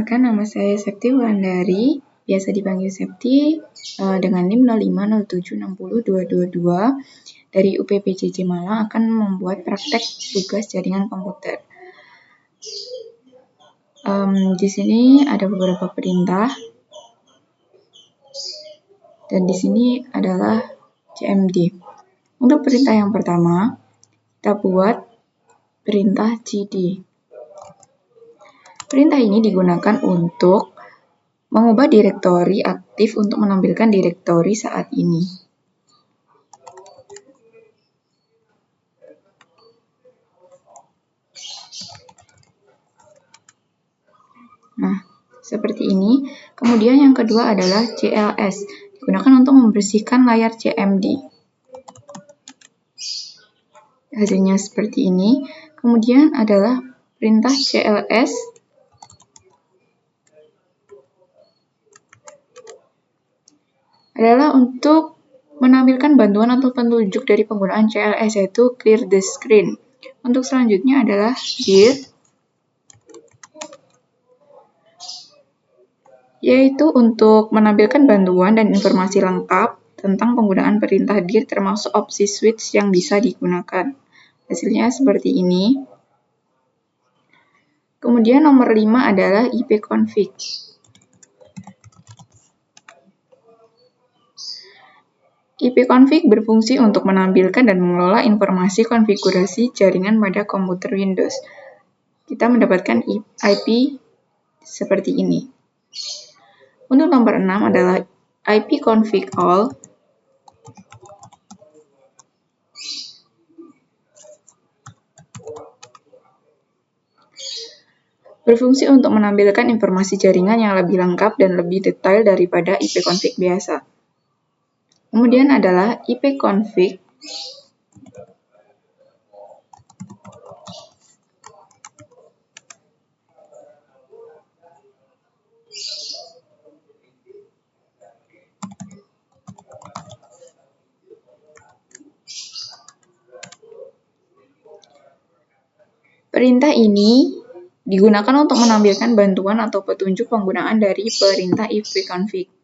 Perkenalkan, nama saya Septi Wulandari, biasa dipanggil Septi, dengan NIM 0507602222 dari UPPJJ Malang akan membuat praktek tugas jaringan komputer. Di sini ada beberapa perintah, dan di sini adalah CMD. Untuk perintah yang pertama, kita buat perintah cd. Perintah ini digunakan untuk mengubah direktori aktif untuk menampilkan direktori saat ini. Nah, seperti ini. Kemudian yang kedua adalah cls, digunakan untuk membersihkan layar CMD. Hasilnya seperti ini. Kemudian adalah perintah cls adalah untuk menampilkan bantuan atau petunjuk dari penggunaan CLS, yaitu clear the screen. Untuk selanjutnya adalah dir, yaitu untuk menampilkan bantuan dan informasi lengkap tentang penggunaan perintah dir termasuk opsi switch yang bisa digunakan. Hasilnya seperti ini. Kemudian nomor 5 adalah ipconfig. ipconfig berfungsi untuk menampilkan dan mengelola informasi konfigurasi jaringan pada komputer Windows. Kita mendapatkan IP seperti ini. Untuk nomor 6 adalah ipconfig all. Berfungsi untuk menampilkan informasi jaringan yang lebih lengkap dan lebih detail daripada ipconfig biasa. Kemudian adalah ipconfig perintah ini digunakan untuk menampilkan bantuan atau petunjuk penggunaan dari perintah ipconfig.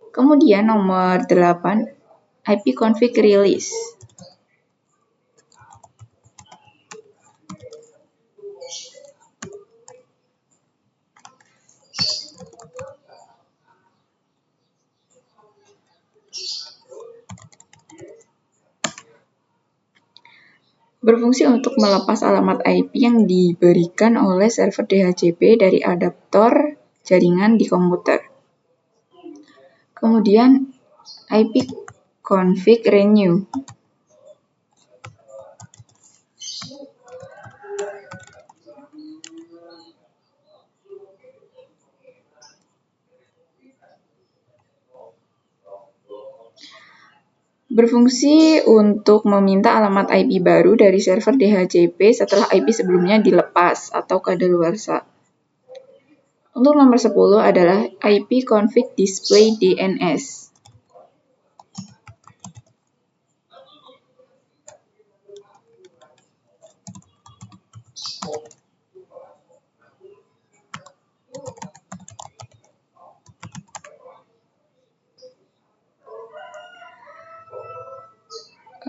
Kemudian nomor 8, ipconfig release. Berfungsi untuk melepas alamat IP yang diberikan oleh server DHCP dari adaptor jaringan di komputer. Kemudian ipconfig renew. Berfungsi untuk meminta alamat IP baru dari server DHCP setelah IP sebelumnya dilepas atau kadaluarsa. Untuk nomor 10 adalah ipconfig display DNS.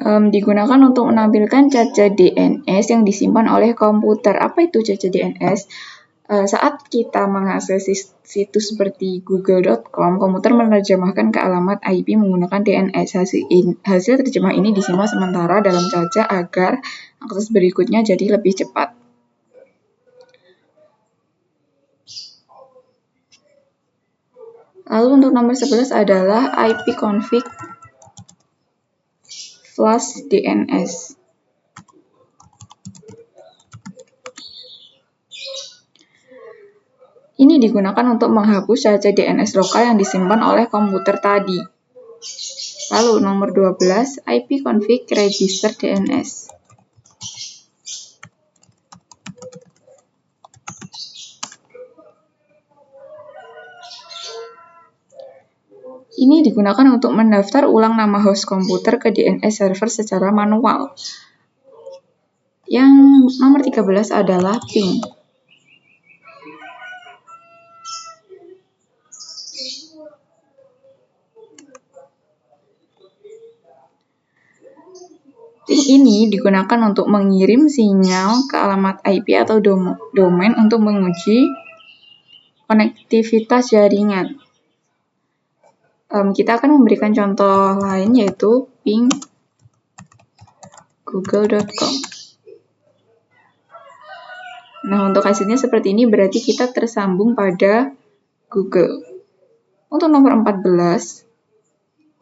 Digunakan untuk menampilkan cacat DNS yang disimpan oleh komputer. Apa itu cacat DNS? Saat kita mengakses situs seperti google.com, komputer menerjemahkan ke alamat IP menggunakan DNS. Hasil terjemah ini disimpan sementara dalam cacat agar akses berikutnya jadi lebih cepat. Lalu untuk nomor 11 adalah ipconfig flush DNS. Ini digunakan untuk menghapus cacat DNS lokal yang disimpan oleh komputer tadi. Lalu nomor 12, ipconfig register DNS. Ini digunakan untuk mendaftar ulang nama host komputer ke DNS server secara manual. Yang nomor 13 adalah ping. ping ini digunakan untuk mengirim sinyal ke alamat IP atau domain untuk menguji konektivitas jaringan. Kita akan memberikan contoh lain yaitu ping google.com. Nah, untuk hasilnya seperti ini berarti kita tersambung pada Google. Untuk nomor 14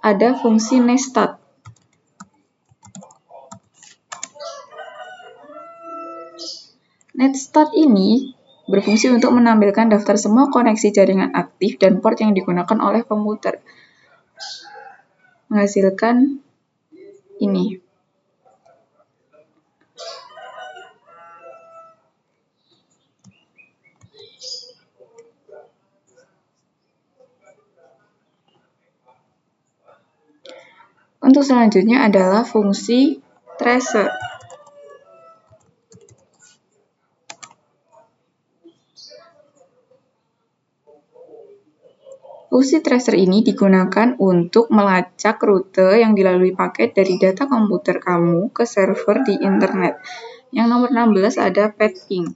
ada fungsi nestat. Nestat ini berfungsi untuk menampilkan daftar semua koneksi jaringan aktif dan port yang digunakan oleh komputer. Menghasilkan ini. Untuk selanjutnya adalah fungsi tracer. Fungsi tracer ini digunakan untuk melacak rute yang dilalui paket dari data komputer kamu ke server di internet. Yang nomor 16 ada pathing.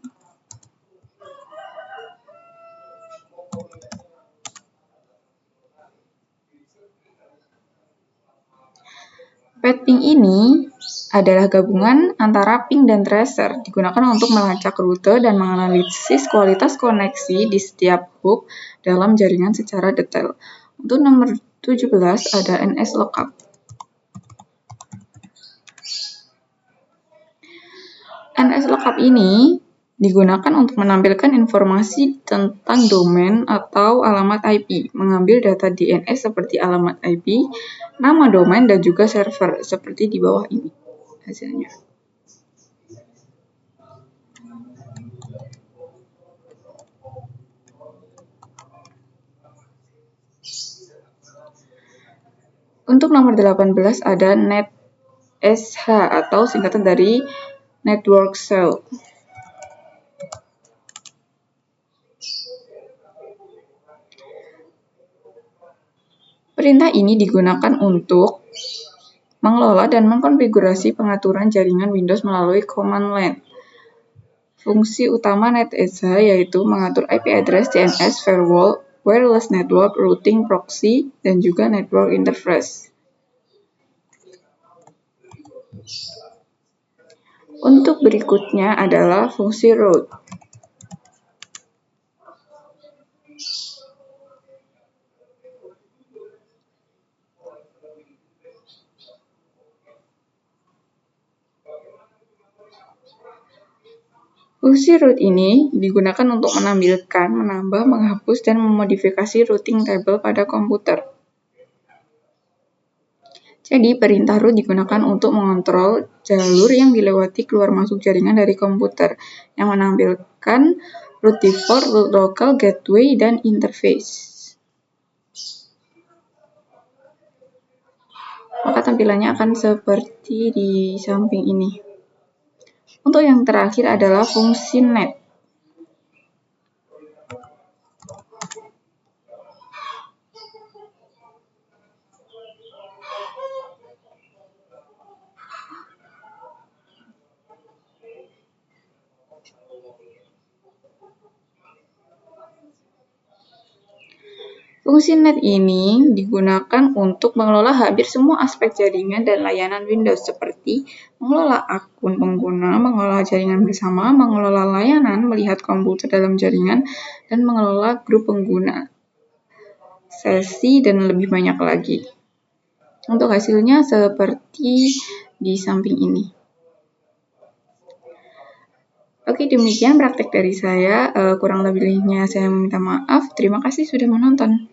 Pathing ini adalah gabungan antara ping dan tracer, digunakan untuk melacak rute dan menganalisis kualitas koneksi di setiap hub dalam jaringan secara detail. Untuk nomor 17 ada NSLookup. NSLookup ini digunakan untuk menampilkan informasi tentang domain atau alamat IP, mengambil data DNS seperti alamat IP, nama domain, dan juga server, seperti di bawah ini hasilnya. Untuk nomor 18 ada NetSH atau singkatan dari Network Shell. Perintah ini digunakan untuk mengelola dan mengkonfigurasi pengaturan jaringan Windows melalui command line. Fungsi utama NetSH yaitu mengatur IP address, DNS, firewall, wireless network, routing, proxy, dan juga network interface. Untuk berikutnya adalah fungsi route. Fungsi route ini digunakan untuk menampilkan, menambah, menghapus, dan memodifikasi routing table pada komputer. Jadi, perintah route digunakan untuk mengontrol jalur yang dilewati keluar masuk jaringan dari komputer, yang menampilkan route default, route local, gateway, dan interface. Maka tampilannya akan seperti di samping ini. Untuk yang terakhir adalah fungsi net. Fungsi net ini digunakan untuk mengelola hampir semua aspek jaringan dan layanan Windows seperti mengelola akun pengguna, mengelola jaringan bersama, mengelola layanan, melihat komputer dalam jaringan, dan mengelola grup pengguna, sesi, dan lebih banyak lagi. Untuk hasilnya seperti di samping ini. Oke, demikian praktek dari saya. Kurang lebihnya saya meminta maaf. Terima kasih sudah menonton.